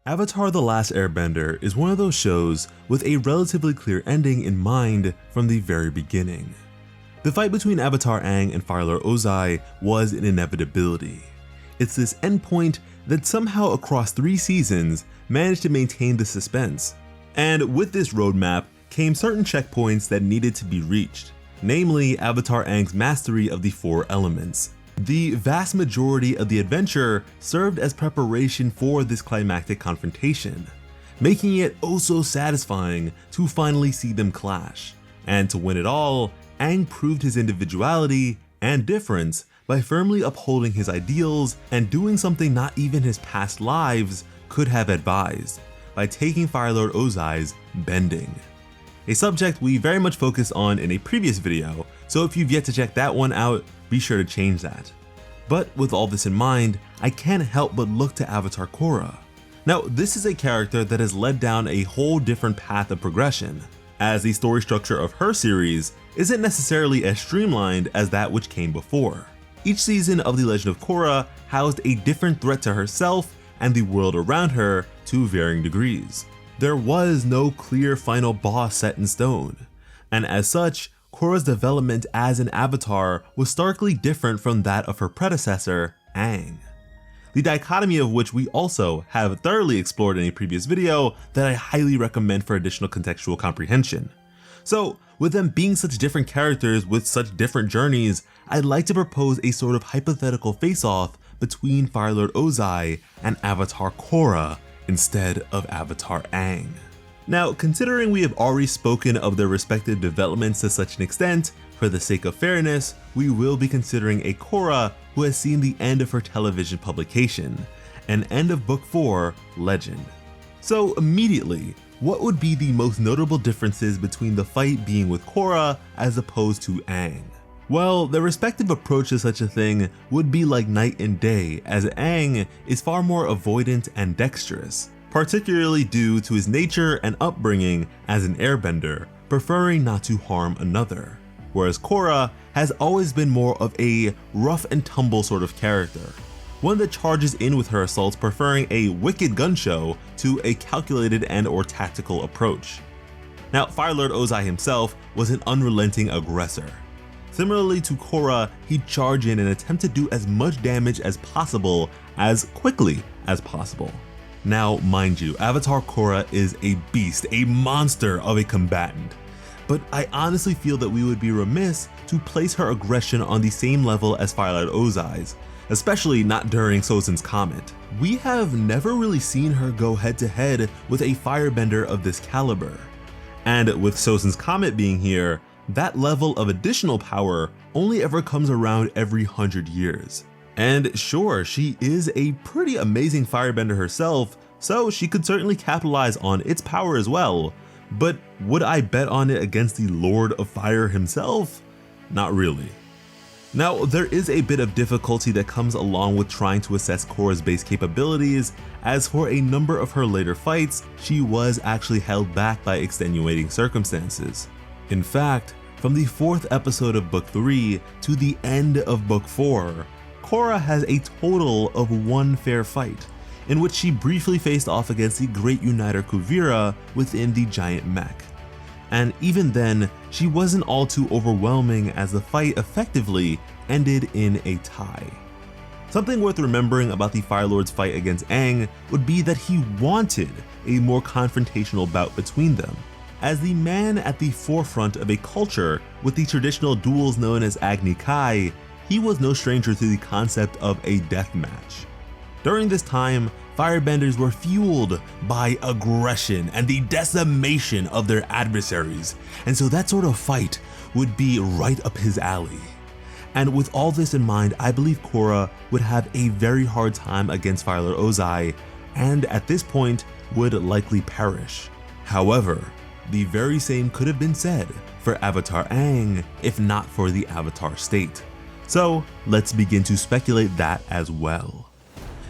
Avatar: The Last Airbender is one of those shows with a relatively clear ending in mind from the very beginning. The fight between Avatar Aang and Fire Lord Ozai was an inevitability. It's this endpoint that somehow across 3 seasons managed to maintain the suspense. And with this roadmap came certain checkpoints that needed to be reached, namely Avatar Aang's mastery of the 4 elements. The vast majority of the adventure served as preparation for this climactic confrontation, making it oh so satisfying to finally see them clash. And to win it all, Aang proved his individuality and difference by firmly upholding his ideals and doing something not even his past lives could have advised, by taking Fire Lord Ozai's bending. A subject we very much focused on in a previous video, so if you've yet to check that one out, be sure to change that. But with all this in mind, I can't help but look to Avatar Korra. Now, this is a character that has led down a whole different path of progression, as the story structure of her series isn't necessarily as streamlined as that which came before. Each season of The Legend of Korra housed a different threat to herself and the world around her to varying degrees. There was no clear final boss set in stone, and as such, Korra's development as an avatar was starkly different from that of her predecessor, Aang. The dichotomy of which we also have thoroughly explored in a previous video that I highly recommend for additional contextual comprehension. So, with them being such different characters with such different journeys, I'd like to propose a sort of hypothetical face-off between Fire Lord Ozai and Avatar Korra instead of Avatar Aang. Now, considering we have already spoken of their respective developments to such an extent, for the sake of fairness, we will be considering a Korra who has seen the end of her television publication, and end of Book 4, Legend. So immediately, what would be the most notable differences between the fight being with Korra as opposed to Aang? Well, their respective approach to such a thing would be like night and day, as Aang is far more avoidant and dexterous, particularly due to his nature and upbringing as an airbender, preferring not to harm another, whereas Korra has always been more of a rough and tumble sort of character, one that charges in with her assaults, preferring a wicked gun show to a calculated and or tactical approach. Now, Fire Lord Ozai himself was an unrelenting aggressor. Similarly to Korra, he'd charge in and attempt to do as much damage as possible as quickly as possible. Now, mind you, Avatar Korra is a beast, a monster of a combatant, but I honestly feel that we would be remiss to place her aggression on the same level as Fire Lord Ozai's, especially not during Sozin's Comet. We have never really seen her go head to head with a firebender of this caliber, and with Sozin's Comet being here, that level of additional power only ever comes around every 100 years. And sure, she is a pretty amazing firebender herself, so she could certainly capitalize on its power as well, but would I bet on it against the Lord of Fire himself? Not really. Now, there is a bit of difficulty that comes along with trying to assess Korra's base capabilities, as for a number of her later fights, she was actually held back by extenuating circumstances. In fact, from the 4th episode of Book 3 to the end of Book 4, Korra has a total of 1 fair fight, in which she briefly faced off against the Great Uniter Kuvira within the giant mech. And even then, she wasn't all too overwhelming, as the fight effectively ended in a tie. Something worth remembering about the Fire Lord's fight against Aang would be that he wanted a more confrontational bout between them. As the man at the forefront of a culture with the traditional duels known as Agni Kai, he was no stranger to the concept of a death match. During this time, firebenders were fueled by aggression and the decimation of their adversaries, and so that sort of fight would be right up his alley. And with all this in mind, I believe Korra would have a very hard time against Fire Lord Ozai, and at this point would likely perish. However, the very same could have been said for Avatar Aang, if not for the Avatar state. So let's begin to speculate that as well.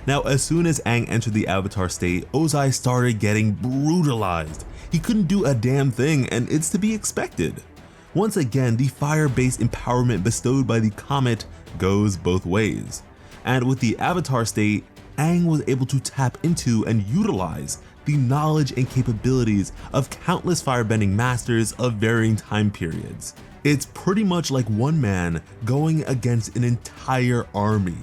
Now, as soon as Aang entered the Avatar state, Ozai started getting brutalized. He couldn't do a damn thing, and it's to be expected. Once again, the fire-based empowerment bestowed by the comet goes both ways. And with the Avatar state, Aang was able to tap into and utilize the knowledge and capabilities of countless firebending masters of varying time periods. It's pretty much like one man going against an entire army.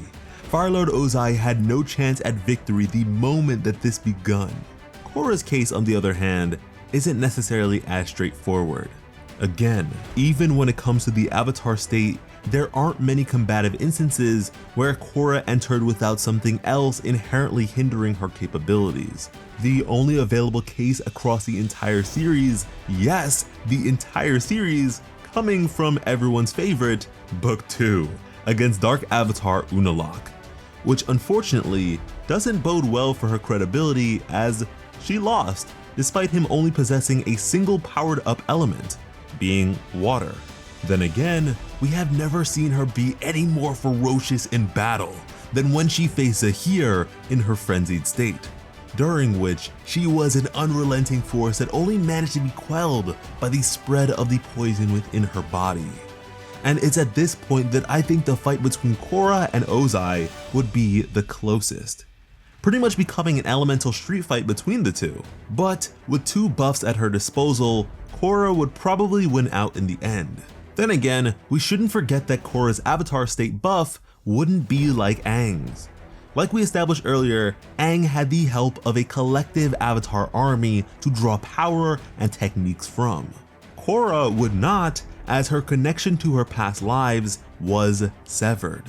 Fire Lord Ozai had no chance at victory the moment that this begun. Korra's case, on the other hand, isn't necessarily as straightforward. Again, even when it comes to the Avatar state, there aren't many combative instances where Korra entered without something else inherently hindering her capabilities. The only available case across the entire series, yes, the entire series, coming from everyone's favorite, Book 2, against Dark Avatar Unalaq, which unfortunately doesn't bode well for her credibility as she lost, despite him only possessing a single powered up element, being water. Then again, we have never seen her be any more ferocious in battle than when she faced Zahir in her frenzied state, during which she was an unrelenting force that only managed to be quelled by the spread of the poison within her body. And it's at this point that I think the fight between Korra and Ozai would be the closest, pretty much becoming an elemental street fight between the two. But with two buffs at her disposal, Korra would probably win out in the end. Then again, we shouldn't forget that Korra's Avatar state buff wouldn't be like Aang's. Like we established earlier, Aang had the help of a collective Avatar army to draw power and techniques from. Korra would not, as her connection to her past lives was severed.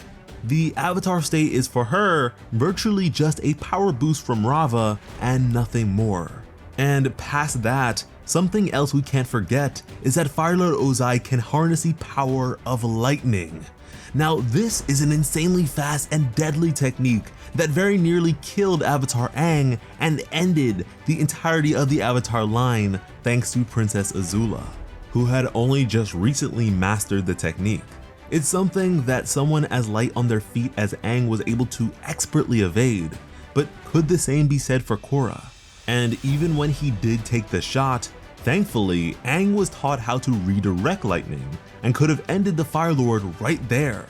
The Avatar state is for her virtually just a power boost from Rava and nothing more. And past that, something else we can't forget is that Fire Lord Ozai can harness the power of lightning. Now this is an insanely fast and deadly technique that very nearly killed Avatar Aang and ended the entirety of the Avatar line thanks to Princess Azula, who had only just recently mastered the technique. It's something that someone as light on their feet as Aang was able to expertly evade, but could the same be said for Korra? And even when he did take the shot, thankfully Aang was taught how to redirect lightning and could have ended the Fire Lord right there.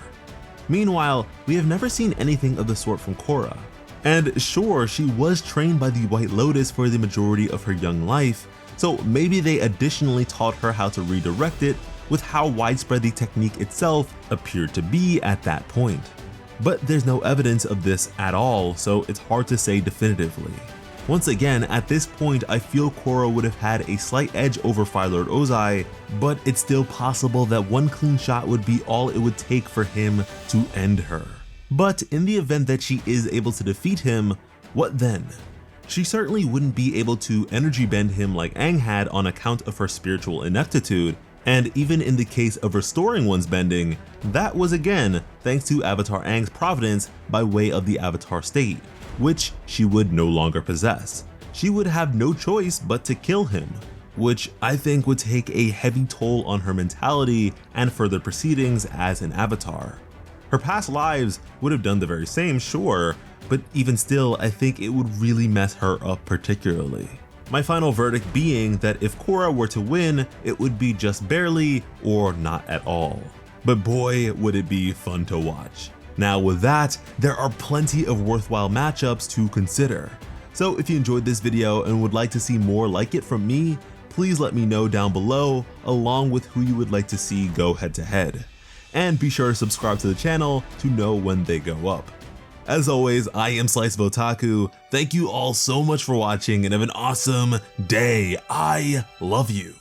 Meanwhile, we have never seen anything of the sort from Korra. And sure, she was trained by the White Lotus for the majority of her young life, so maybe they additionally taught her how to redirect it with how widespread the technique itself appeared to be at that point. But there's no evidence of this at all, so it's hard to say definitively. Once again, at this point, I feel Korra would have had a slight edge over Fire Lord Ozai, but it's still possible that one clean shot would be all it would take for him to end her. But in the event that she is able to defeat him, what then? She certainly wouldn't be able to energy bend him like Aang had on account of her spiritual ineptitude, and even in the case of restoring one's bending, that was again thanks to Avatar Aang's providence by way of the Avatar state, which she would no longer possess. She would have no choice but to kill him, which I think would take a heavy toll on her mentality and further proceedings as an Avatar. Her past lives would have done the very same, sure, but even still, I think it would really mess her up particularly. My final verdict being that if Korra were to win, it would be just barely or not at all. But boy, would it be fun to watch. Now with that, there are plenty of worthwhile matchups to consider. So if you enjoyed this video and would like to see more like it from me, please let me know down below, along with who you would like to see go head to head. And be sure to subscribe to the channel to know when they go up. As always, I am Slice of Otaku. Thank you all so much for watching and have an awesome day. I love you.